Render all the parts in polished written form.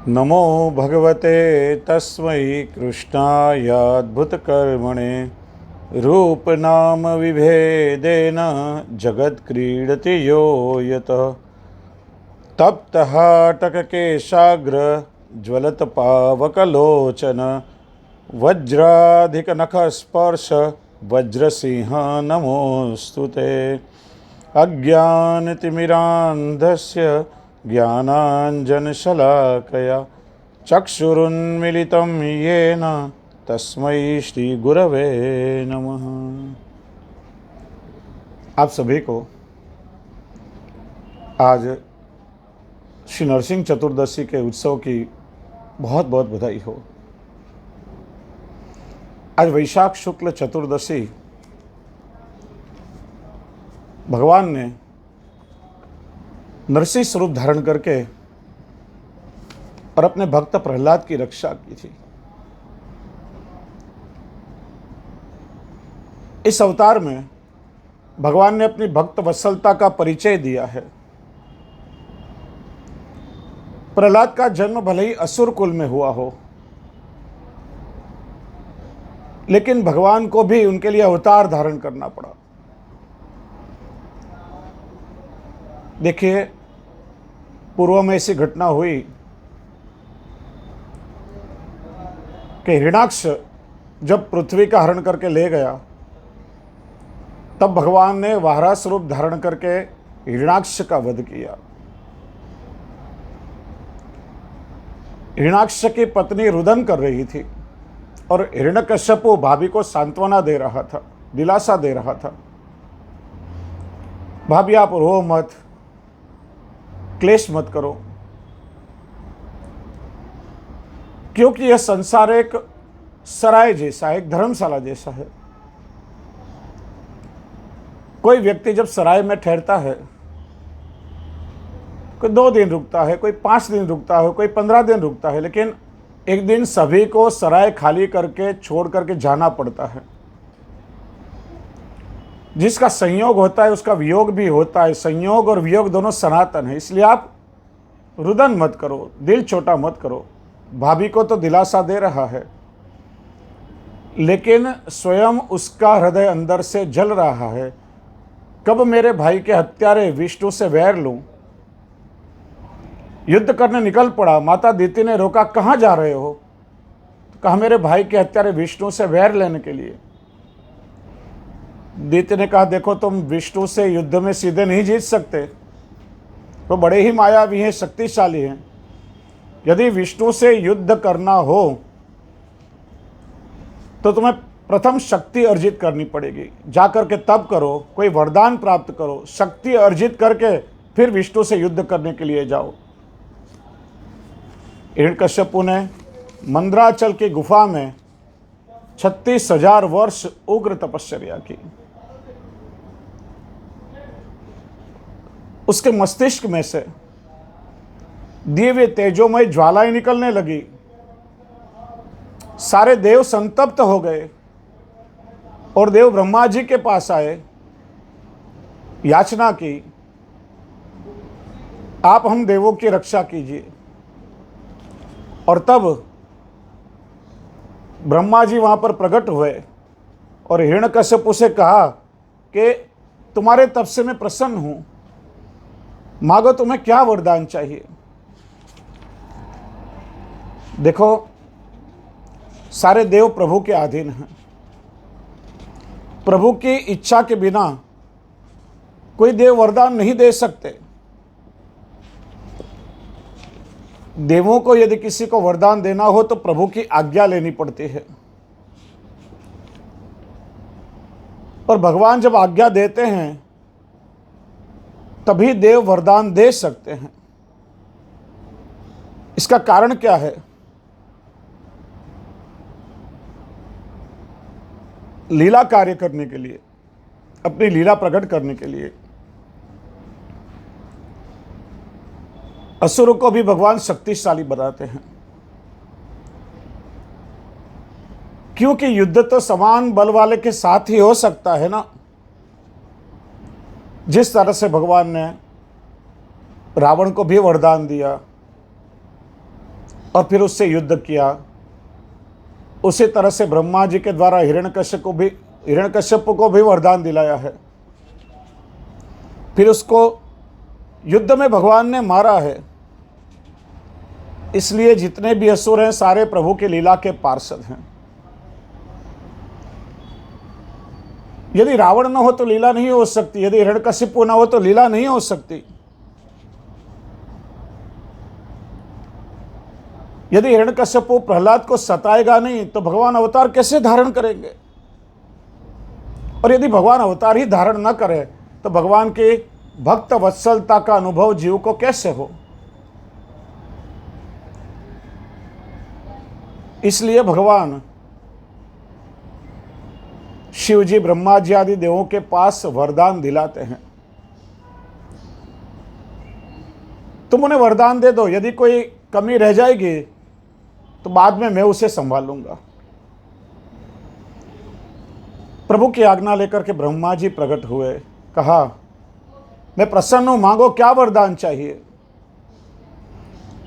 नमो भगवते तस्मै कृष्णाय अद्भुतकर्मणे रूपनाम विभेदेन जगत्क्रीडति यो यतः तप्तः टककेशाग्र ज्वलत्पावकलोचन वज्राधिकनखस्पर्श वज्रसिंह नमोऽस्तु ते। अज्ञानतिमिरान्धस्य ज्ञानाञ्जनशलाकया चक्षुरुन्मिलितं येन तस्मै श्रीगुरवे नमः। आप सभी को आज श्री नरसिंह चतुर्दशी के उत्सव की बहुत बहुत बधाई हो। आज वैशाख शुक्ल चतुर्दशी भगवान ने नरसिंह स्वरूप धारण करके और अपने भक्त प्रहलाद की रक्षा की थी। इस अवतार में भगवान ने अपनी भक्त वत्सलता का परिचय दिया है। प्रहलाद का जन्म भले ही असुर कुल में हुआ हो, लेकिन भगवान को भी उनके लिए अवतार धारण करना पड़ा। देखिए, पूर्व में ऐसी घटना हुई कि हिरण्याक्ष जब पृथ्वी का हरण करके ले गया, तब भगवान ने वाराह स्वरूप धारण करके हिरण्याक्ष का वध किया। हिरण्याक्ष की पत्नी रुदन कर रही थी और हिरण्यकश्यप भाभी को सांत्वना दे रहा था, दिलासा दे रहा था। भाभी, आप रो मत, क्लेश मत करो, क्योंकि यह संसार एक सराय जैसा है, एक धर्मशाला जैसा है। कोई व्यक्ति जब सराय में ठहरता है, कोई 2 दिन रुकता है, कोई 5 दिन रुकता है, कोई 15 दिन रुकता है, लेकिन एक दिन सभी को सराय खाली करके छोड़ करके जाना पड़ता है। जिसका संयोग होता है उसका वियोग भी होता है। संयोग और वियोग दोनों सनातन है, इसलिए आप रुदन मत करो, दिल छोटा मत करो। भाभी को तो दिलासा दे रहा है, लेकिन स्वयं उसका हृदय अंदर से जल रहा है। कब मेरे भाई के हत्यारे विष्णु से वैर लूं? युद्ध करने निकल पड़ा। माता दीति ने रोका, कहाँ जा रहे हो? तो कहा, मेरे भाई के हत्यारे विष्णु से वैर लेने के लिए। दीति ने कहा, देखो, तुम विष्णु से युद्ध में सीधे नहीं जीत सकते, वो बड़े ही मायावी हैं, शक्तिशाली हैं। यदि विष्णु से युद्ध करना हो तो तुम्हें प्रथम शक्ति अर्जित करनी पड़ेगी। जाकर के तब करो, कोई वरदान प्राप्त करो, शक्ति अर्जित करके फिर विष्णु से युद्ध करने के लिए जाओ। हिरण्यकश्यप ने मंद्राचल की गुफा में 36,000 वर्ष उग्र तपश्चर्या की। उसके मस्तिष्क में से दिव्य तेजोमय ज्वालाएं निकलने लगी। सारे देव संतप्त हो गए और देव ब्रह्मा जी के पास आए, याचना की, आप हम देवों की रक्षा कीजिए। और तब ब्रह्मा जी वहां पर प्रकट हुए और हिरण्यकश्यप से कहा कि तुम्हारे तप से मैं प्रसन्न हूं, मांगो, तुम्हें क्या वरदान चाहिए। देखो, सारे देव प्रभु के अधीन हैं। प्रभु की इच्छा के बिना कोई देव वरदान नहीं दे सकते। देवों को यदि किसी को वरदान देना हो तो प्रभु की आज्ञा लेनी पड़ती है, और भगवान जब आज्ञा देते हैं तभी देव वरदान दे सकते हैं। इसका कारण क्या है? लीला कार्य करने के लिए, अपनी लीला प्रकट करने के लिए। असुरों को भी भगवान शक्तिशाली बनाते हैं, क्योंकि युद्ध तो समान बल वाले के साथ ही हो सकता है ना। जिस तरह से भगवान ने रावण को भी वरदान दिया, और फिर उससे युद्ध किया। उसी तरह से ब्रह्मा जी के द्वारा हिरण्यकश्यप को भी वरदान दिलाया है। फिर उसको युद्ध में भगवान ने मारा है। इसलिए जितने भी असुर हैं सारे प्रभु के लीला के पार्षद हैं। यदि रावण न हो तो लीला नहीं हो सकती, यदि हिरण्यकश्यप न हो तो लीला नहीं हो सकती। यदि हिरण्यकश्यप प्रहलाद को सताएगा नहीं तो भगवान अवतार कैसे धारण करेंगे? और यदि भगवान अवतार ही धारण न करे तो भगवान के भक्त वत्सलता का अनुभव जीव को कैसे हो? इसलिए भगवान शिव जी ब्रह्मा जी आदि देवों के पास वरदान दिलाते हैं। तुम उन्हें वरदान दे दो, यदि कोई कमी रह जाएगी तो बाद में मैं उसे संभाल लूंगा। प्रभु की आज्ञा लेकर के ब्रह्मा जी प्रकट हुए। कहा, मैं प्रसन्न हूं, मांगो क्या वरदान चाहिए।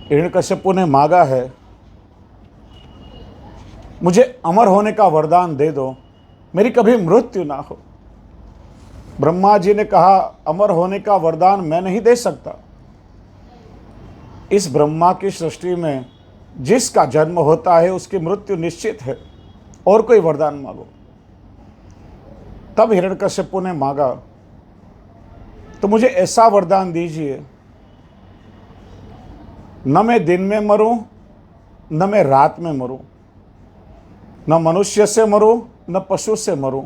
हिरण्यकश्यप ने मांगा है, मुझे अमर होने का वरदान दे दो, मेरी कभी मृत्यु ना हो। ब्रह्मा जी ने कहा, अमर होने का वरदान मैं नहीं दे सकता। इस ब्रह्मा की सृष्टि में जिसका जन्म होता है उसकी मृत्यु निश्चित है, और कोई वरदान मांगो। तब हिरण्यकश्यप ने मांगा, तो मुझे ऐसा वरदान दीजिए, न मैं दिन में मरूं न मैं रात में मरूं, न मनुष्य से मरूं न पशु से मरूं,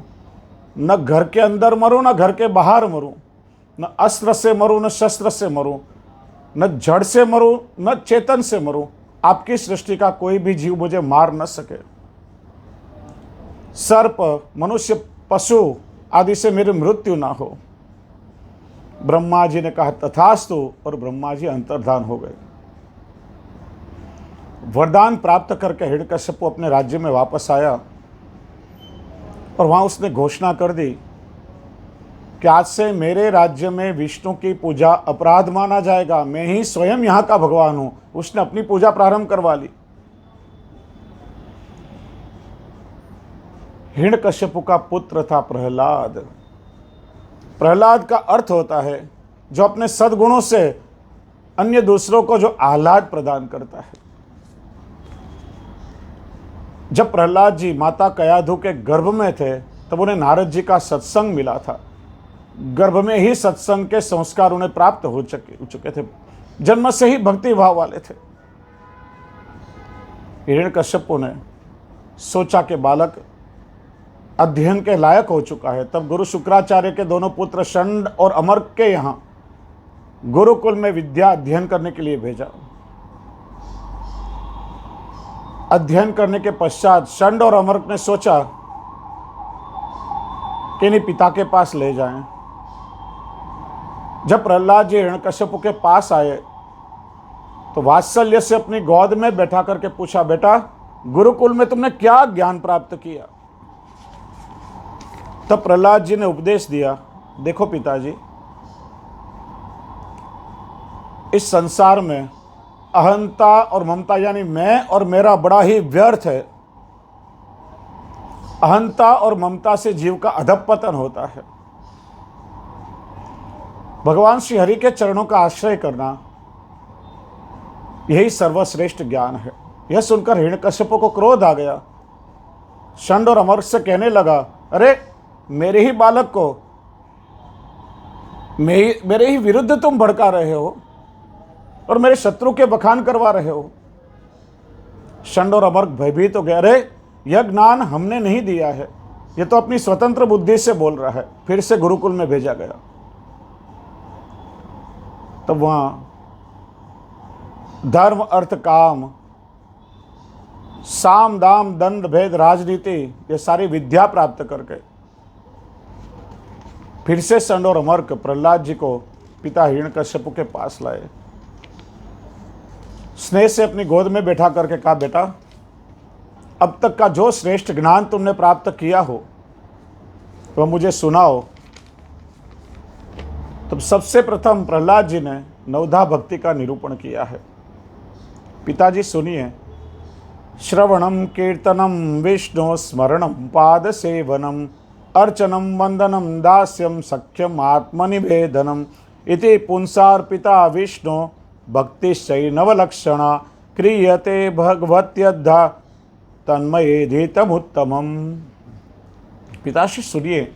न घर के अंदर मरूं न घर के बाहर मरूं, न अस्त्र से मरूं न शस्त्र से मरूं, न जड़ से मरूं न चेतन से मरूं। आपकी सृष्टि का कोई भी जीव मुझे मार न सके। सर्प, मनुष्य, पशु आदि से मेरी मृत्यु ना हो। ब्रह्मा जी ने कहा, तथास्तु, और ब्रह्मा जी अंतर्धान हो गए। वरदान प्राप्त करके हिरण्यकश्यप अपने राज्य में वापस आया और वहां उसने घोषणा कर दी कि आज से मेरे राज्य में विष्णु की पूजा अपराध माना जाएगा, मैं ही स्वयं यहाँ का भगवान हूं। उसने अपनी पूजा प्रारंभ करवा ली। हिरण्यकश्यप का पुत्र था प्रहलाद। प्रहलाद का अर्थ होता है जो अपने सद्गुणों से अन्य दूसरों को जो आह्लाद प्रदान करता है। जब प्रहलाद जी माता कयाधु के गर्भ में थे तब उन्हें नारद जी का सत्संग मिला था। गर्भ में ही सत्संग के संस्कार उन्हें प्राप्त हो चुके थे, जन्म से ही भक्ति भाव वाले थे। हिरण्यकश्यप ने सोचा कि बालक अध्ययन के लायक हो चुका है। तब गुरु शुक्राचार्य के दोनों पुत्र षंड और अमर्क के यहाँ गुरुकुल में विद्या अध्ययन करने के लिए भेजा। अध्ययन करने के पश्चात षंड और अमर्क ने सोचा कि इन्हें पिता के पास ले जाएं। जब प्रहलाद जी हिरण्यकश्यप के पास आए तो वात्सल्य से अपनी गोद में बैठा करके पूछा, बेटा गुरुकुल में तुमने क्या ज्ञान प्राप्त किया? तब प्रहलाद जी ने उपदेश दिया, देखो पिताजी, इस संसार में अहंता और ममता यानी मैं और मेरा बड़ा ही व्यर्थ है। अहंता और ममता से जीव का अधपतन होता है। भगवान श्री हरि के चरणों का आश्रय करना यही सर्वश्रेष्ठ ज्ञान है। यह सुनकर हिरण्यकश्यप को क्रोध आ गया। षंड और अमर्क से कहने लगा, अरे मेरे ही बालक को मेरे ही विरुद्ध तुम भड़का रहे हो और मेरे शत्रु के बखान करवा रहे हो। षंड और अमर्क भयभीत हो गए, अरे यह ज्ञान हमने नहीं दिया है, यह तो अपनी स्वतंत्र बुद्धि से बोल रहा है। फिर से गुरुकुल में भेजा गया। तब वहां धर्म अर्थ काम, साम दाम दंड भेद राजनीति ये सारी विद्या प्राप्त करके फिर से षंड और अमर्क प्रहलाद जी को पिता हिरण्यकश्यप के पास लाए। स्नेह से अपनी गोद में बैठा करके कहा, बेटा अब तक का जो श्रेष्ठ ज्ञान तुमने प्राप्त किया हो वह मुझे सुनाओ। तब सबसे प्रथम प्रहलाद जी ने नवधा भक्ति का निरूपण किया है। पिताजी सुनिए, श्रवणम कीर्तनम विष्णु स्मरणम पाद सेवनम अर्चनम वंदनम दास्यम सख्यम आत्मनिवेदनम इति पुंसार्पिता विष्णु भक्तिश्चैनवलक्षणा क्रियते भगवत्यद्धा तन्मयेधितमुत्तमम्। पिताश्री सुनिए,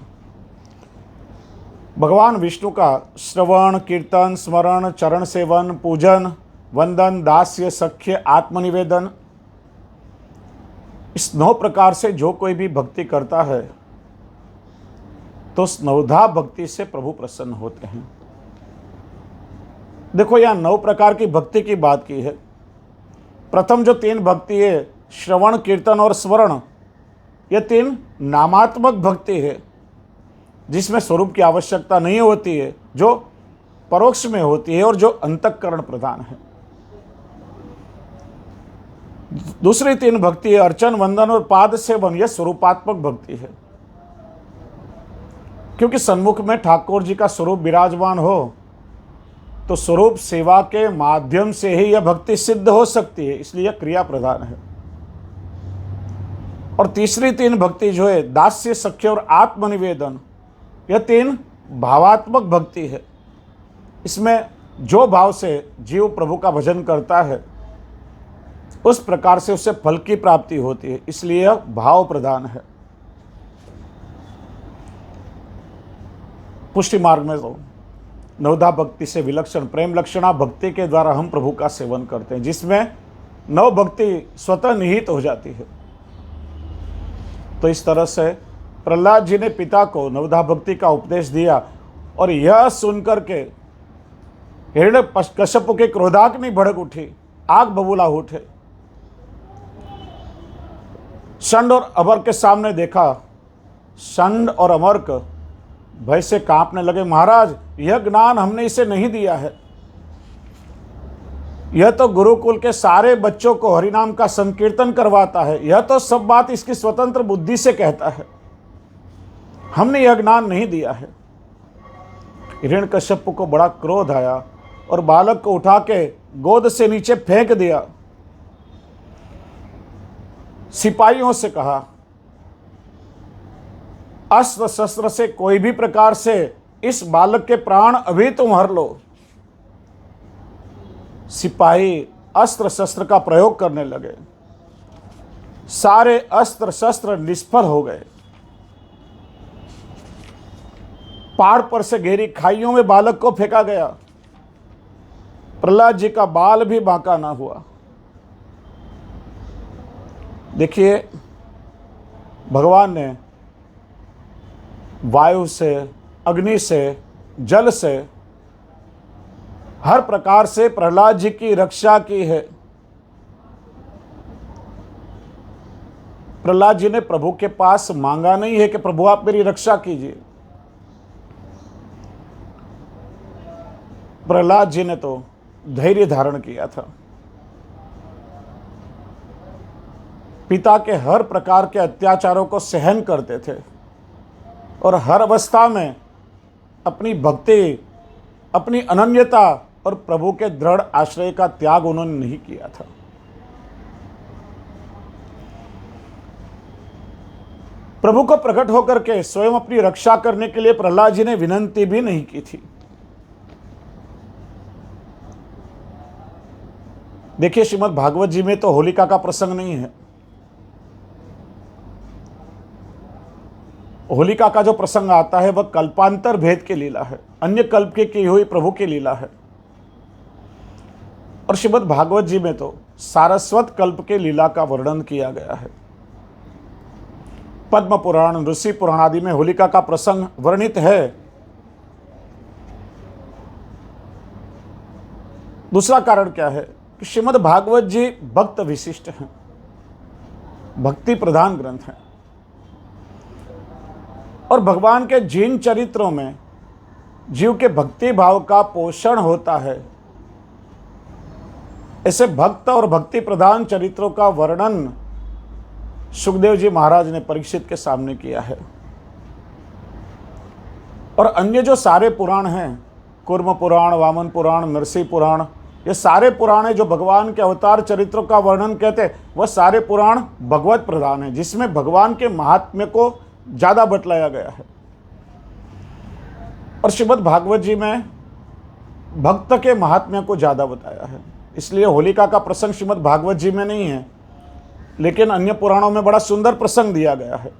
भगवान विष्णु का श्रवण, कीर्तन, स्मरण, चरण सेवन, पूजन, वंदन, दास्य, सख्य, आत्मनिवेदन, इस 9 प्रकार से जो कोई भी भक्ति करता है तो उस 9धा भक्ति से प्रभु प्रसन्न होते हैं। देखो, यहां 9 प्रकार की भक्ति की बात की है। प्रथम जो 3 भक्ति है, श्रवण, कीर्तन और स्मरण, ये 3 नामात्मक भक्ति है जिसमें स्वरूप की आवश्यकता नहीं होती है, जो परोक्ष में होती है और जो अंतःकरण प्रधान है। दूसरी 3 भक्ति है अर्चन, वंदन और पाद सेवन, यह स्वरूपात्मक भक्ति है। क्योंकि सन्मुख में ठाकुर जी का स्वरूप विराजमान हो तो स्वरूप सेवा के माध्यम से ही यह भक्ति सिद्ध हो सकती है, इसलिए यह क्रिया प्रधान है। और तीसरी 3 भक्ति जो है दास्य, सख्य और आत्मनिवेदन, यह 3 भावात्मक भक्ति है। इसमें जो भाव से जीव प्रभु का भजन करता है उस प्रकार से उससे फल की प्राप्ति होती है, इसलिए यह भाव प्रधान है। पुष्टि मार्ग में तो 9धा भक्ति से विलक्षण प्रेम लक्षणा भक्ति के द्वारा हम प्रभु का सेवन करते हैं, जिसमें 9 भक्ति स्वतः निहित हो जाती है। तो इस तरह से प्रहलाद जी ने पिता को 9धा भक्ति का उपदेश दिया और यह सुनकर के हिरण्यकश्यप के क्रोधाग्नि भड़क उठी, आग बबूला उठे। षंड और अमर के सामने देखा, षंड और अमर भय से कांपने लगे। महाराज, यह ज्ञान हमने इसे नहीं दिया है। यह तो गुरुकुल के सारे बच्चों को हरिनाम का संकीर्तन करवाता है, यह तो सब बात इसकी स्वतंत्र बुद्धि से कहता है, हमने यह ज्ञान नहीं दिया है। हिरण्यकश्यप को बड़ा क्रोध आया और बालक को उठा के गोद से नीचे फेंक दिया। सिपाहियों से कहा, अस्त्र शस्त्र से कोई भी प्रकार से इस बालक के प्राण अभी तुम हर लो। सिपाही अस्त्र शस्त्र का प्रयोग करने लगे। सारे अस्त्र शस्त्र निष्फल हो गए। पहाड़ पर से गहरी खाइयों में बालक को फेंका गया। प्रहलाद जी का बाल भी बांका ना हुआ। देखिए, भगवान ने वायु से, अग्नि से, जल से, हर प्रकार से प्रहलाद जी की रक्षा की है। प्रहलाद जी ने प्रभु के पास मांगा नहीं है कि प्रभु आप मेरी रक्षा कीजिए। प्रहलाद जी ने तो धैर्य धारण किया था। पिता के हर प्रकार के अत्याचारों को सहन करते थे और हर अवस्था में अपनी भक्ति, अपनी अनन्यता और प्रभु के दृढ़ आश्रय का त्याग उन्होंने नहीं किया था। प्रभु को प्रकट होकर के स्वयं अपनी रक्षा करने के लिए प्रहलाद जी ने विनंती भी नहीं की थी। देखिए, श्रीमद् भागवत जी में तो होलिका का प्रसंग नहीं है। होलिका का जो प्रसंग आता है वह कल्पांतर भेद की लीला है, अन्य कल्प की हुई प्रभु की लीला है। और श्रीमद् भागवत जी में तो सारस्वत कल्प के लीला का वर्णन किया गया है। पद्म पुराण, ऋषि पुराण आदि में होलिका का प्रसंग वर्णित है। दूसरा कारण क्या है कि श्रीमद् भागवत जी भक्त विशिष्ट हैं, भक्ति प्रधान ग्रंथ हैं। और भगवान के जिन चरित्रों में जीव के भक्ति भाव का पोषण होता है, ऐसे भक्त और भक्ति प्रधान चरित्रों का वर्णन सुखदेव जी महाराज ने परीक्षित के सामने किया है। और अन्य जो सारे पुराण हैं, कूर्म पुराण, वामन पुराण, नरसिंह पुराण, ये सारे पुराण जो भगवान के अवतार चरित्रों का वर्णन कहते हैं, वह सारे पुराण भगवत प्रधान हैं, जिसमें भगवान के महात्म्य को ज़्यादा बतलाया गया है। और श्रीमद् भागवत जी में भक्त के महात्म्य को ज़्यादा बताया है। इसलिए होलिका का प्रसंग श्रीमद् भागवत जी में नहीं है, लेकिन अन्य पुराणों में बड़ा सुंदर प्रसंग दिया गया है।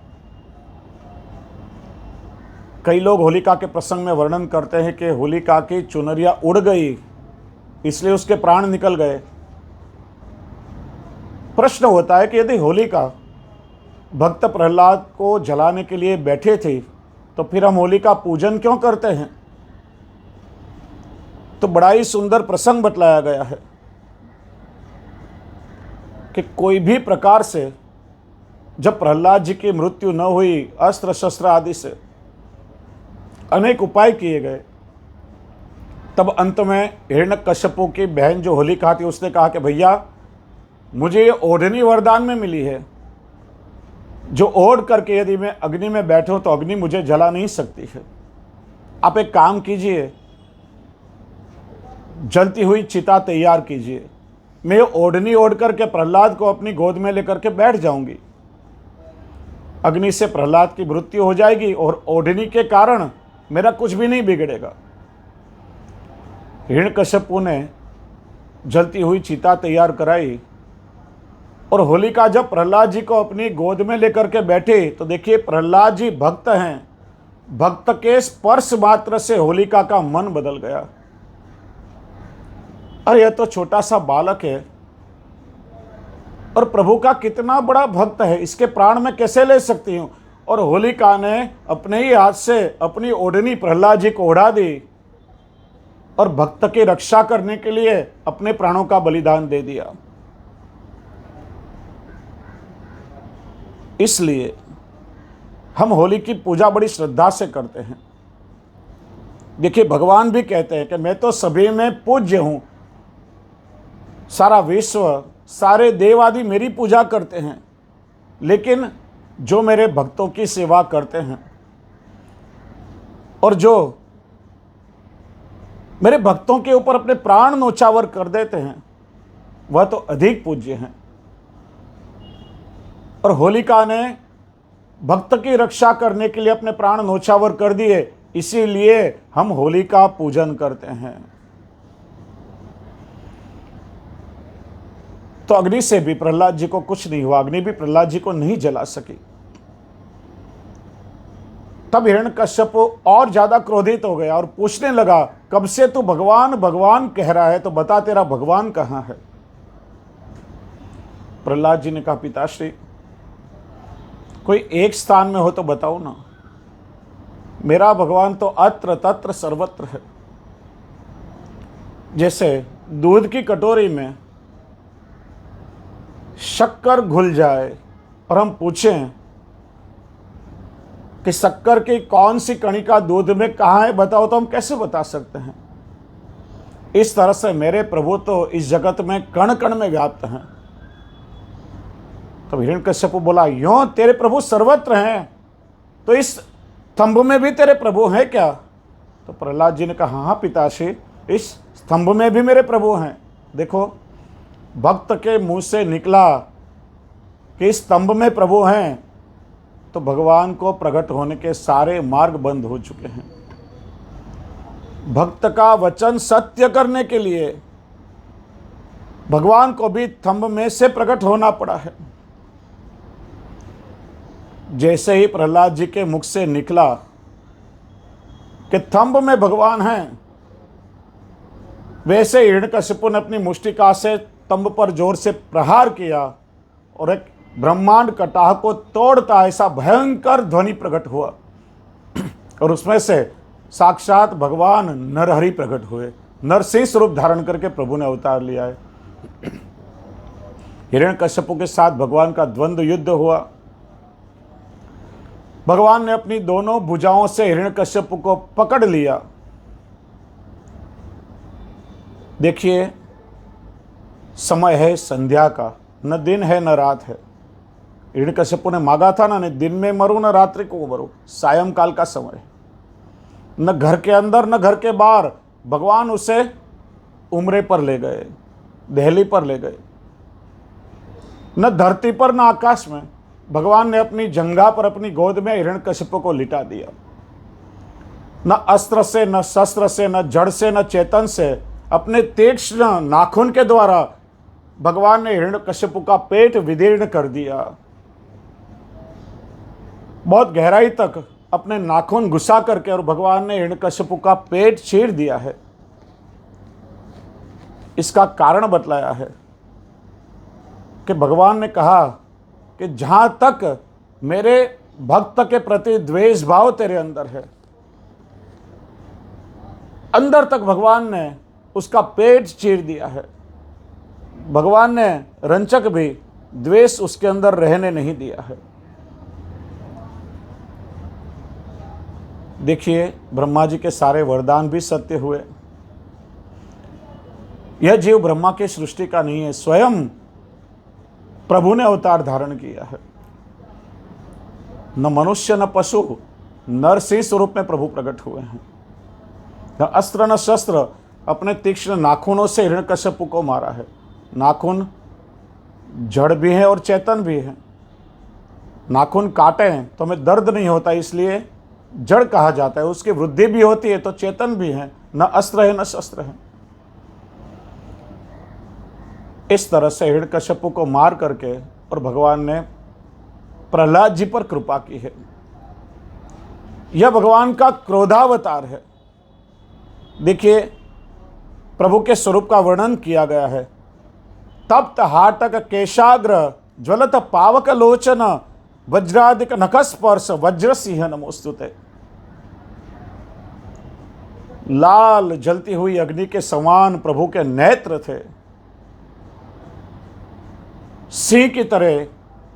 कई लोग होलिका के प्रसंग में वर्णन करते हैं कि होलिका की चुनरिया उड़ गई, इसलिए उसके प्राण निकल गए। प्रश्न होता है कि यदि होलिका भक्त प्रहलाद को जलाने के लिए बैठे थे, तो फिर हम होलिका पूजन क्यों करते हैं? तो बड़ा ही सुंदर प्रसंग बतलाया गया है कि कोई भी प्रकार से जब प्रहलाद जी की मृत्यु न हुई, अस्त्र शस्त्र आदि से अनेक उपाय किए गए, तब अंत में हिरण्यकश्यपु की बहन जो होलिका थी, उसने कहा कि भैया मुझे ये ओढ़नी वरदान में मिली है, जो ओढ़ करके यदि मैं अग्नि में बैठूं तो अग्नि मुझे जला नहीं सकती है। आप एक काम कीजिए, जलती हुई चिता तैयार कीजिए, मैं ओढ़नी ओढ़ करके प्रहलाद को अपनी गोद में लेकर के बैठ जाऊंगी। अग्नि से प्रहलाद की मृत्यु हो जाएगी और ओढ़नी के कारण मेरा कुछ भी नहीं बिगड़ेगा। हिरण्यकश्यपु ने जलती हुई चिता तैयार कराई और होलिका जब प्रहलाद जी को अपनी गोद में लेकर के बैठे, तो देखिए प्रहलाद जी भक्त हैं, भक्त के स्पर्श मात्र से होलिका का मन बदल गया। अरे यह तो छोटा सा बालक है और प्रभु का कितना बड़ा भक्त है, इसके प्राण में कैसे ले सकती हूँ? और होलिका ने अपने ही हाथ से अपनी ओढ़नी प्रहलाद जी को ओढ़ा दी और भक्त की रक्षा करने के लिए अपने प्राणों का बलिदान दे दिया। इसलिए हम होली की पूजा बड़ी श्रद्धा से करते हैं। देखिए भगवान भी कहते हैं कि मैं तो सभी में पूज्य हूं, सारा विश्व, सारे देव आदि मेरी पूजा करते हैं, लेकिन जो मेरे भक्तों की सेवा करते हैं और जो मेरे भक्तों के ऊपर अपने प्राण न्योछावर कर देते हैं, वह तो अधिक पूज्य हैं। और होलिका ने भक्त की रक्षा करने के लिए अपने प्राण न्योछावर कर दिए, इसीलिए हम होली का पूजन करते हैं। तो अग्नि से भी प्रहलाद जी को कुछ नहीं हुआ, अग्नि भी प्रहलाद जी को नहीं जला सकी। तब हिरण्यकश्यप और ज्यादा क्रोधित हो गया और पूछने लगा, कब से तू भगवान भगवान कह रहा है, तो बता तेरा भगवान कहाँ है? प्रहलाद जी ने कहा, पिताश्री कोई एक स्थान में हो तो बताओ ना, मेरा भगवान तो अत्र तत्र सर्वत्र है। जैसे दूध की कटोरी में शक्कर घुल जाए और हम पूछें कि शक्कर की कौन सी कणिका दूध में कहाँ है, बताओ, तो हम कैसे बता सकते हैं? इस तरह से मेरे प्रभु तो इस जगत में कण कण में व्याप्त हैं। तो हिरण्यकश्यप बोला, यूं तेरे प्रभु सर्वत्र हैं, तो इस स्तंभ में भी तेरे प्रभु हैं क्या? तो प्रहलाद जी ने कहा, हाँ पिताश्री, इस स्तंभ में भी मेरे प्रभु हैं। देखो भक्त के मुंह से निकला कि इस स्तंभ में प्रभु हैं, तो भगवान को प्रकट होने के सारे मार्ग बंद हो चुके हैं। भक्त का वचन सत्य करने के लिए भगवान को भी स्तंभ में से प्रकट होना पड़ा है। जैसे ही प्रहलाद जी के मुख से निकला कि स्तंभ में भगवान हैं, वैसे हिरण्यकश्यप ने अपनी मुष्टिका से स्तंभ पर जोर से प्रहार किया और एक ब्रह्मांड कटाह को तोड़ता ऐसा भयंकर ध्वनि प्रकट हुआ और उसमें से साक्षात भगवान नरहरि प्रकट हुए। नरसिंह स्वरूप धारण करके प्रभु ने अवतार लिया है। हिरण्यकश्यप के साथ भगवान का द्वंद्व युद्ध हुआ। भगवान ने अपनी दोनों भुजाओं से हिरण्यकश्यप को पकड़ लिया। देखिए समय है संध्या का, न दिन है न रात है। हिरण्यकश्यप ने मांगा था ना, दिन में मरूं न रात्रि को मरूं, सायंकाल का समय, न घर के अंदर न घर के बाहर। भगवान उसे उम्रे पर ले गए, दहली पर ले गए, न धरती पर न आकाश में। भगवान ने अपनी जंघा पर अपनी गोद में हिरण्यकशिपु को लिटा दिया। न अस्त्र से, न शस्त्र से, न जड़ से, न चेतन से, अपने तीक्ष्ण नाखून के द्वारा भगवान ने हिरण्यकशिपु का पेट विदीर्ण कर दिया। बहुत गहराई तक अपने नाखून घुसा करके और भगवान ने हिरण्यकशिपु का पेट चीर दिया है। इसका कारण बतलाया है कि भगवान ने कहा कि जहां तक मेरे भक्त के प्रति द्वेष भाव तेरे अंदर है, अंदर तक भगवान ने उसका पेट चीर दिया है। भगवान ने रंचक भी द्वेष उसके अंदर रहने नहीं दिया है। देखिए, ब्रह्मा जी के सारे वरदान भी सत्य हुए। यह जीव ब्रह्मा की सृष्टि का नहीं है, स्वयं प्रभु ने अवतार धारण किया है। न मनुष्य न पशु, नरसिंह स्वरूप में प्रभु प्रकट हुए हैं। न अस्त्र न शस्त्र, अपने तीक्ष्ण नाखूनों से हिरण्यकशिपु को मारा है। नाखून जड़ भी है और चेतन भी है। नाखून काटे हैं तो हमें दर्द नहीं होता, इसलिए जड़ कहा जाता है। उसकी वृद्धि भी होती है तो चेतन भी है। न अस्त्र है न शस्त्र है। इस तरह से हिरण्यकशिपु को मार करके और भगवान ने प्रहलाद जी पर कृपा की है। यह भगवान का क्रोधावतार है। देखिए, प्रभु के स्वरूप का वर्णन किया गया है। तप्त हाटक केशाग्र ज्वलत पावक लोचन वज्रादिक नखस्पर्श वज्र सिंह नमोस्तुते। लाल जलती हुई अग्नि के समान प्रभु के नेत्र थे। सिंह की तरह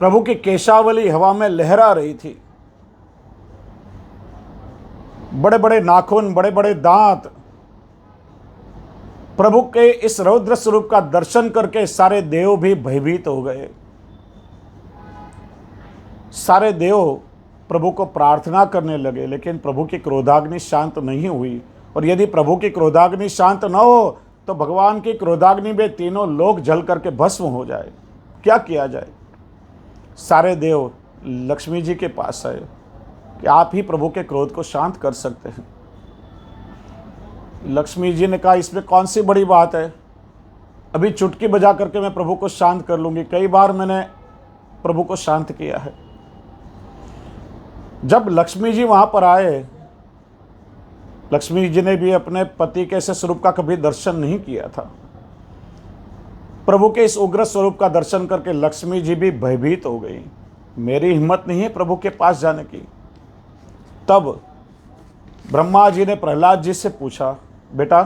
प्रभु की केशावली हवा में लहरा रही थी। बड़े बड़े नाखून, बड़े बड़े दांत। प्रभु के इस रौद्र स्वरूप का दर्शन करके सारे देव भी भयभीत हो गए। सारे देव प्रभु को प्रार्थना करने लगे, लेकिन प्रभु की क्रोधाग्नि शांत नहीं हुई। और यदि प्रभु की क्रोधाग्नि शांत न हो तो भगवान की क्रोधाग्नि में तीनों लोग जल करके भस्म हो जाए। क्या किया जाए? सारे देव लक्ष्मी जी के पास आए कि आप ही प्रभु के क्रोध को शांत कर सकते हैं। लक्ष्मी जी ने कहा, इसमें कौन सी बड़ी बात है, अभी चुटकी बजा करके मैं प्रभु को शांत कर लूंगी। कई बार मैंने प्रभु को शांत किया है। जब लक्ष्मी जी वहां पर आए, लक्ष्मी जी ने भी अपने पति के ऐसे स्वरूप का कभी दर्शन नहीं किया था। प्रभु के इस उग्र स्वरूप का दर्शन करके लक्ष्मी जी भी भयभीत हो गई। मेरी हिम्मत नहीं है प्रभु के पास जाने की। तब ब्रह्मा जी ने प्रहलाद जी से पूछा, बेटा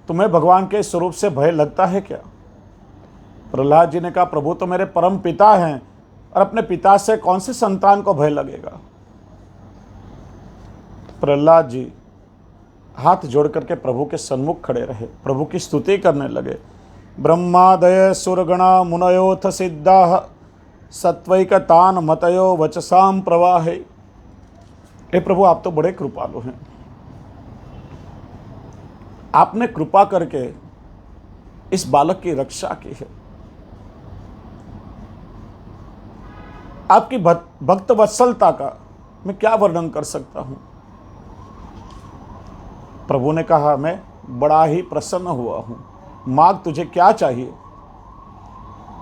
तुम्हें भगवान के स्वरूप से भय लगता है क्या? प्रहलाद जी ने कहा, प्रभु तो मेरे परम पिता हैं और अपने पिता से कौन से संतान को भय लगेगा। प्रहलाद जी हाथ जोड़ करके प्रभु के सन्मुख खड़े रहे, प्रभु की स्तुति करने लगे। ब्रह्मादय सुरगणा मुनयोथ सिद्धा सत्वैकतान मतयो वचसाम प्रवाहे। हे प्रभु, आप तो बड़े कृपालु हैं। आपने कृपा करके इस बालक की रक्षा की है। आपकी भक्त वत्सलता का मैं क्या वर्णन कर सकता हूं। प्रभु ने कहा, मैं बड़ा ही प्रसन्न हुआ हूं, मांग तुझे क्या चाहिए।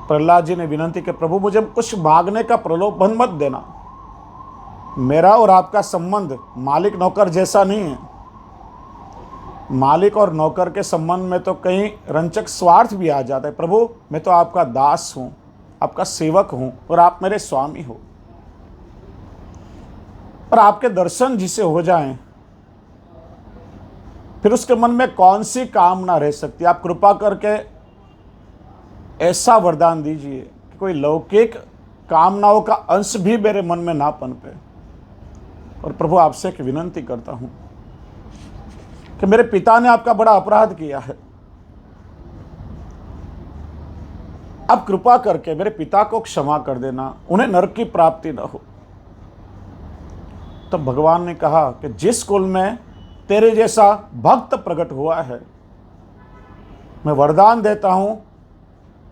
प्रहलाद जी ने विनती की, प्रभु मुझे कुछ मांगने का प्रलोभन मत देना। मेरा और आपका संबंध मालिक नौकर जैसा नहीं है। मालिक और नौकर के संबंध में तो कहीं रंचक स्वार्थ भी आ जाता है। प्रभु मैं तो आपका दास हूं, आपका सेवक हूं और आप मेरे स्वामी हो। और आपके दर्शन जिसे हो जाएं, फिर उसके मन में कौन सी कामना रह सकती। आप कृपा करके ऐसा वरदान दीजिए कि कोई लौकिक कामनाओं का अंश भी मेरे मन में ना पनपे। और प्रभु आपसे एक विनती करता हूं कि मेरे पिता ने आपका बड़ा अपराध किया है। आप कृपा करके मेरे पिता को क्षमा कर देना, उन्हें नरक की प्राप्ति न हो। तब भगवान ने कहा कि जिस कुल में तेरे जैसा भक्त प्रकट हुआ है, मैं वरदान देता हूँ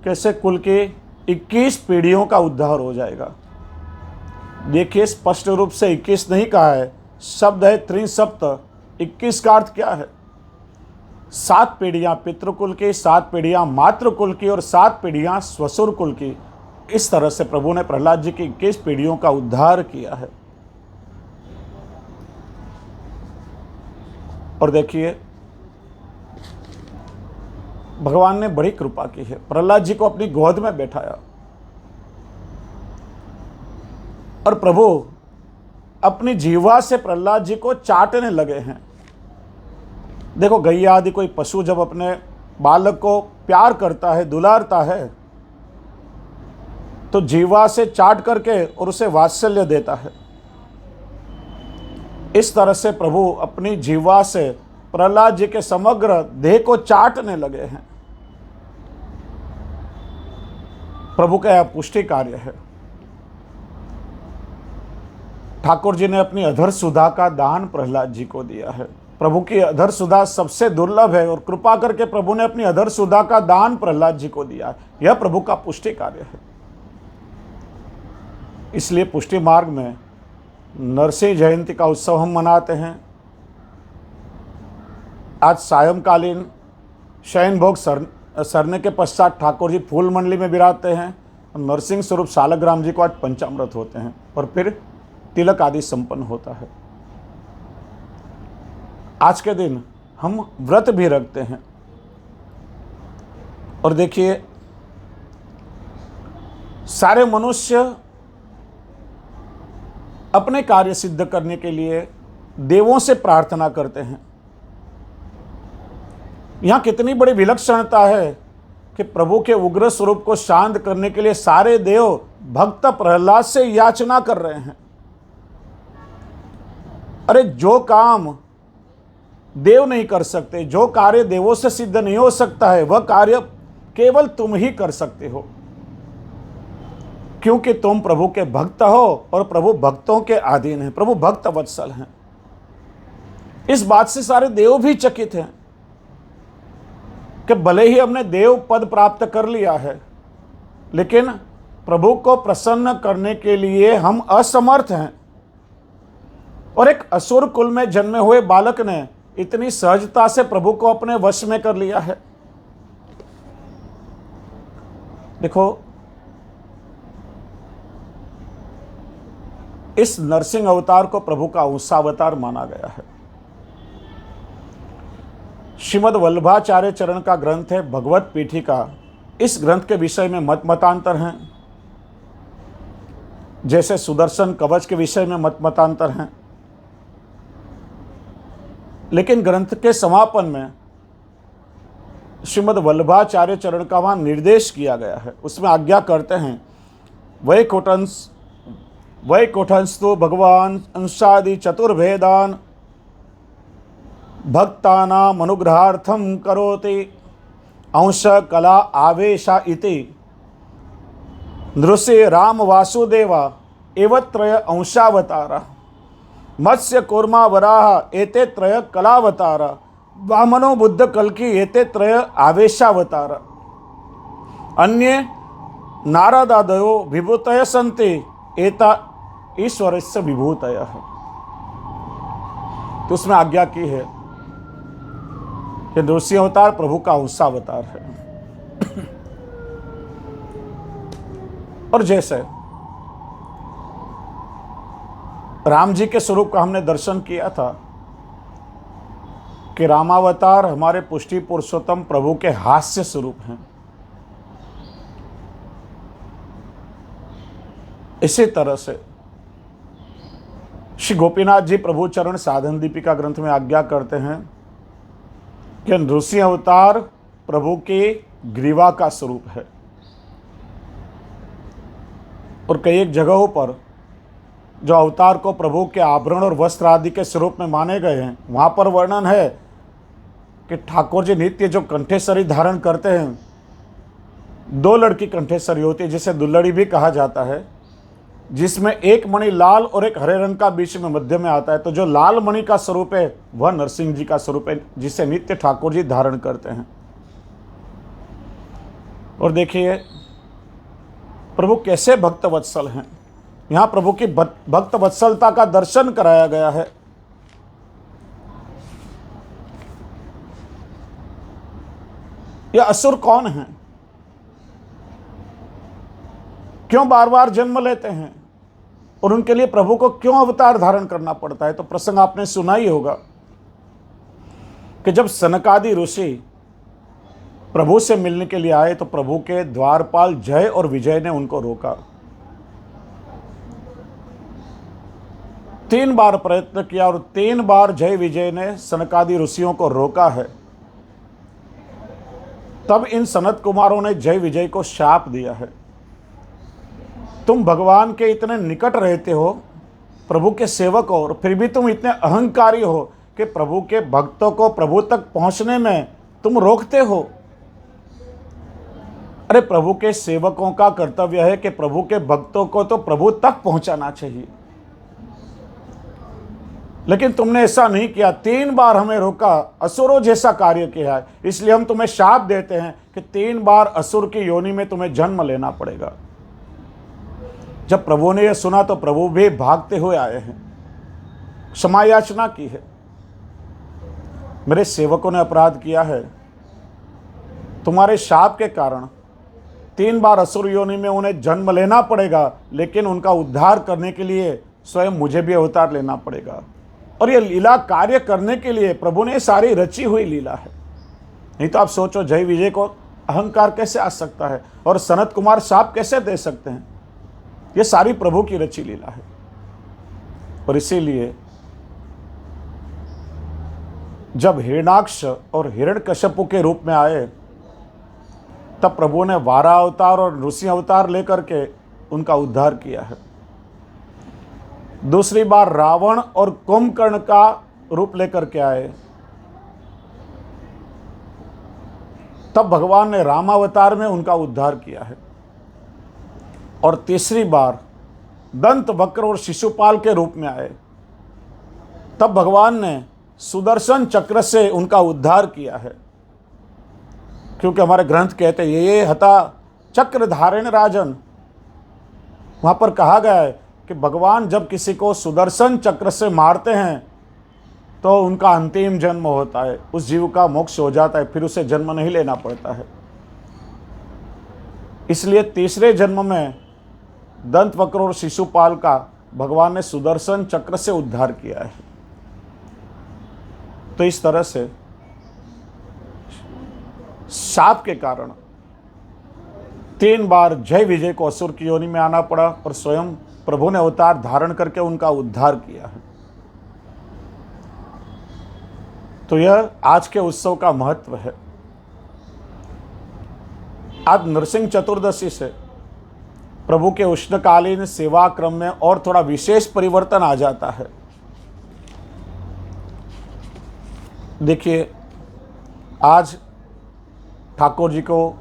कि ऐसे कुल के 21 पीढ़ियों का उद्धार हो जाएगा। देखिए, स्पष्ट रूप से 21 नहीं कहा है, शब्द है त्रिसप्त। 21 का अर्थ क्या है? 7 पीढ़ियाँ पितृकुल की, 7 पीढ़ियाँ मातृकुल की और 7 पीढ़ियाँ स्वसुर कुल की। इस तरह से प्रभु ने प्रहलाद जी की 21 पीढ़ियों का उद्धार किया है। और देखिए, भगवान ने बड़ी कृपा की है, प्रहलाद जी को अपनी गोद में बैठाया और प्रभु अपनी जीवा से प्रहलाद जी को चाटने लगे हैं। देखो, गैया आदि कोई पशु जब अपने बालक को प्यार करता है, दुलारता है, तो जीवा से चाट करके और उसे वात्सल्य देता है। इस तरह से प्रभु अपनी जीवा से प्रहलाद जी के समग्र देह को चाटने लगे हैं। प्रभु का यह पुष्टि कार्य है। ठाकुर जी ने अपनी अधर सुधा का दान प्रहलाद जी को दिया है। प्रभु की अधर सुधा सबसे दुर्लभ है और कृपा करके प्रभु ने अपनी अधर सुधा का दान प्रहलाद जी को दिया है। यह प्रभु का पुष्टि कार्य है। इसलिए पुष्टि मार्ग में नरसिंह जयंती का उत्सव हम मनाते हैं। आज सायंकालीन शयन भोग सरने के पश्चात ठाकुर जी फूल मंडली में विराजते हैं। नरसिंह स्वरूप सालग्राम जी को आज पंचामृत होते हैं और फिर तिलक आदि संपन्न होता है। आज के दिन हम व्रत भी रखते हैं। और देखिए, सारे मनुष्य अपने कार्य सिद्ध करने के लिए देवों से प्रार्थना करते हैं। यहां कितनी बड़ी विलक्षणता है कि प्रभु के उग्र स्वरूप को शांत करने के लिए सारे देव भक्त प्रहलाद से याचना कर रहे हैं। अरे, जो काम देव नहीं कर सकते, जो कार्य देवों से सिद्ध नहीं हो सकता है, वह कार्य केवल तुम ही कर सकते हो, क्योंकि तुम प्रभु के भक्त हो और प्रभु भक्तों के अधीन हैं। प्रभु भक्त वत्सल हैं। इस बात से सारे देव भी चकित हैं कि भले ही हमने देव पद प्राप्त कर लिया है, लेकिन प्रभु को प्रसन्न करने के लिए हम असमर्थ हैं। और एक असुर कुल में जन्मे हुए बालक ने इतनी सहजता से प्रभु को अपने वश में कर लिया है। देखो, इस नरसिंह अवतार को प्रभु का अंशावतार माना गया है। श्रीमद् वल्लभाचार्य चरण का ग्रंथ है भगवत पीठिका। इस ग्रंथ के विषय में मतांतर हैं, जैसे सुदर्शन कवच के विषय में मतांतर हैं। लेकिन ग्रंथ के समापन में श्रीमद् वल्लभाचार्य चरण का वहां निर्देश किया गया है। उसमें आज्ञा करते हैं, वैकुंठंस तो भगवान अंशादि चतुर्भेदान भक्तानाम अनुग्रहार्थम करोति अंश कला आवेशा इति नृसिंह राम वासुदेवा एवत्रय अंशावतारा मत्स्य कूर्मा वराह एते त्रय कलावतारा वामनो बुद्ध कल्कि एते त्रय आवेशावतारा अन्ये नारदादयो विभूतय सन्ति एता ईश्वरस्य विभूतयः। तो उसमें आज्ञा की है कि नृसिंह अवतार प्रभु का अंशावतार है। और जैसे राम जी के स्वरूप का हमने दर्शन किया था कि रामावतार हमारे पुष्टि पुरुषोत्तम प्रभु के हास्य स्वरूप हैं, इसी तरह से श्री गोपीनाथ जी प्रभु चरण साधन दीपिका ग्रंथ में आज्ञा करते हैं कि नृसिंह अवतार प्रभु के ग्रीवा का स्वरूप है। और कई एक जगहों पर जो अवतार को प्रभु के आभरण और वस्त्र आदि के स्वरूप में माने गए हैं, वहाँ पर वर्णन है कि ठाकुर जी नित्य जो कंठेश्वरी धारण करते हैं, 2 लड़की कंठेश्वरी होती है जिसे दुल्लड़ी भी कहा जाता है, जिसमें एक मणि लाल और एक हरे रंग का बीच में मध्य में आता है। तो जो लाल मणि का स्वरूप है वह नरसिंह जी का स्वरूप है, जिसे नित्य ठाकुर जी धारण करते हैं। और देखिए प्रभु कैसे भक्त वत्सल हैं। यहाँ प्रभु की भक्त वत्सलता का दर्शन कराया गया है। ये असुर कौन हैं? क्यों बार बार जन्म लेते हैं और उनके लिए प्रभु को क्यों अवतार धारण करना पड़ता है? तो प्रसंग आपने सुना ही होगा कि जब सनकादि ऋषि प्रभु से मिलने के लिए आए तो प्रभु के द्वारपाल जय और विजय ने उनको रोका। 3 बार प्रयत्न किया और 3 बार जय विजय ने सनकादि ऋषियों को रोका है। तब इन सनत कुमारों ने जय विजय को शाप दिया है, तुम भगवान के इतने निकट रहते हो, प्रभु के सेवक हो, और फिर भी तुम इतने अहंकारी हो कि प्रभु के भक्तों को प्रभु तक पहुंचने में तुम रोकते हो। अरे प्रभु के सेवकों का कर्तव्य है कि प्रभु के भक्तों को तो प्रभु तक पहुंचाना चाहिए, लेकिन तुमने ऐसा नहीं किया। 3 बार हमें रोका, असुरों जैसा कार्य किया है, इसलिए हम तुम्हें शाप देते हैं कि 3 बार असुर की योनि में तुम्हें जन्म लेना पड़ेगा। जब प्रभु ने यह सुना तो प्रभु भी भागते हुए आए हैं, क्षमा याचना की है। मेरे सेवकों ने अपराध किया है, तुम्हारे शाप के कारण 3 बार असुर योनि में उन्हें जन्म लेना पड़ेगा, लेकिन उनका उद्धार करने के लिए स्वयं मुझे भी अवतार लेना पड़ेगा। और यह लीला कार्य करने के लिए प्रभु ने सारी रची हुई लीला है। नहीं तो आप सोचो जय विजय को अहंकार कैसे आ सकता है और सनत कुमार शाप कैसे दे सकते हैं? यह सारी प्रभु की रची लीला है। और इसीलिए जब हिरणाक्ष और हिरण्यकश्यपु के रूप में आए तब प्रभु ने वारा अवतार और नृसिंह अवतार लेकर के उनका उद्धार किया है। दूसरी बार रावण और कुंभकर्ण का रूप लेकर के आए, तब भगवान ने रामावतार में उनका उद्धार किया है। और तीसरी बार दंत वक्र और शिशुपाल के रूप में आए, तब भगवान ने सुदर्शन चक्र से उनका उद्धार किया है। क्योंकि हमारे ग्रंथ कहते हैं ये हता चक्र धारण राजन, वहां पर कहा गया है कि भगवान जब किसी को सुदर्शन चक्र से मारते हैं तो उनका अंतिम जन्म होता है, उस जीव का मोक्ष हो जाता है, फिर उसे जन्म नहीं लेना पड़ता है। इसलिए तीसरे जन्म में दंत वक्र और शिशुपाल का भगवान ने सुदर्शन चक्र से उद्धार किया है। तो इस तरह से शाप के कारण 3 बार जय विजय को असुर की योनि में आना पड़ा और स्वयं प्रभु ने अवतार धारण करके उनका उद्धार किया है। तो यह आज के उत्सव का महत्व है। आज नरसिंह चतुर्दशी से प्रभु के उष्णकालीन सेवा क्रम में और थोड़ा विशेष परिवर्तन आ जाता है। देखिए आज ठाकुर जी को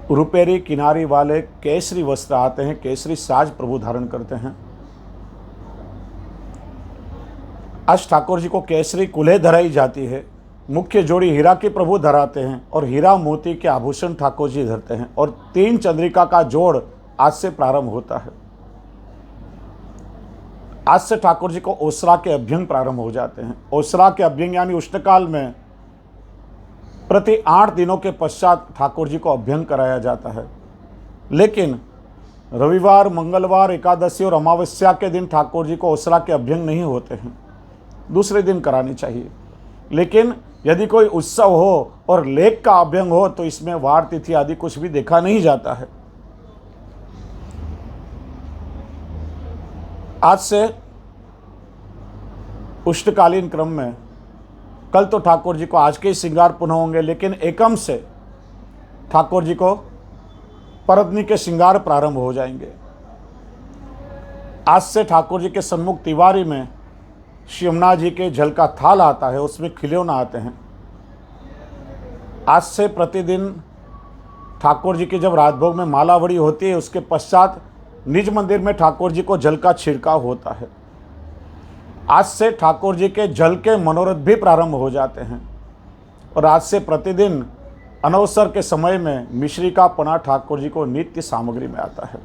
रुपेरी किनारी वाले केसरी वस्त्र आते हैं, केसरी साज प्रभु धारण करते हैं। आज ठाकुर जी को केसरी कुल्हे धराई जाती है। मुख्य जोड़ी हीरा की प्रभु धराते हैं और हीरा मोती के आभूषण ठाकुर जी धरते हैं। और 3 चंद्रिका का जोड़ आज से प्रारंभ होता है। आज से ठाकुर जी को ओसरा के अभ्यंग प्रारंभ हो जाते हैं। ओसरा के अभ्यंग यानी उष्णकाल में प्रति 8 दिनों के पश्चात ठाकुर जी को अभ्यंग कराया जाता है। लेकिन रविवार, मंगलवार, एकादशी और अमावस्या के दिन ठाकुर जी को ओसरा के अभ्यंग नहीं होते हैं, दूसरे दिन करानी चाहिए। लेकिन यदि कोई उत्सव हो और लेख का अभ्यंग हो तो इसमें वार तिथि आदि कुछ भी देखा नहीं जाता है। आज से उष्णकालीन क्रम में कल तो ठाकुर जी को आज के ही श्रृंगार पुनः होंगे, लेकिन एकम से ठाकुर जी को परदनी के श्रृंगार प्रारंभ हो जाएंगे। आज से ठाकुर जी के सन्मुख तिवारी में यमुना जी के जल का थाल आता है, उसमें खिलौना आते हैं। आज से प्रतिदिन ठाकुर जी की जब राजभोग में मालावड़ी होती है, उसके पश्चात निज मंदिर में ठाकुर जी को जल का छिड़काव होता है। आज से ठाकुर जी के जल के मनोरथ भी प्रारंभ हो जाते हैं। और आज से प्रतिदिन अनवसर के समय में मिश्री का पना ठाकुर जी को नित्य सामग्री में आता है।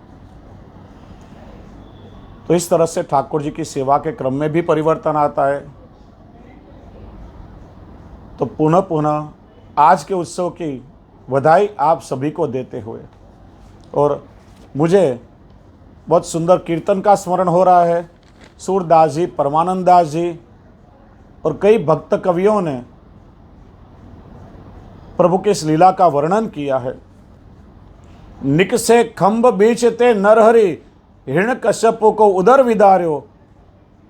तो इस तरह से ठाकुर जी की सेवा के क्रम में भी परिवर्तन आता है। तो पुनः पुनः आज के उत्सव की बधाई आप सभी को देते हुए, और मुझे बहुत सुंदर कीर्तन का स्मरण हो रहा है। सूरदास जी, परमानंद दास जी और कई भक्त कवियों ने प्रभु की इस लीला का वर्णन किया है। निकसे खंभ बीचते नरहरि, हिरण कश्यपु को उदर विदार्यो,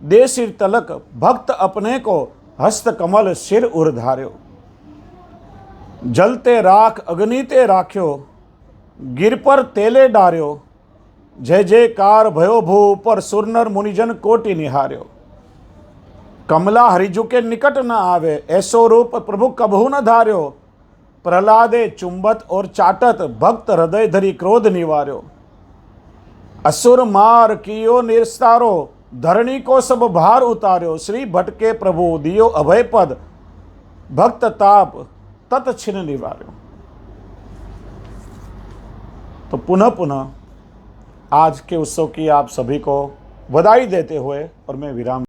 दे सिर तलक भक्त अपने को, हस्त कमल सिर उर्धार्यो। जलते राख अग्निते राख्यो, गिर पर तेले डार्यो, जय जयकार भयो भू पर सुरनर मुनिजन कोटि निहार्यो। कमला हरिजु के निकट न आवे, ऐसो रूप प्रभु कबहू न धार्यो। प्रहलादे चुंबत और चाटत, भक्त हृदय धरी क्रोध निवार्यो। असुर मार कियो निस्तारो, धरणी को सब भार उतार्यो। श्री भटके प्रभु दियो अभय पद, भक्त ताप तत छिन निवार्यो। तो पुनः पुनः आज के उत्सव की आप सभी को बधाई देते हुए और मैं विराम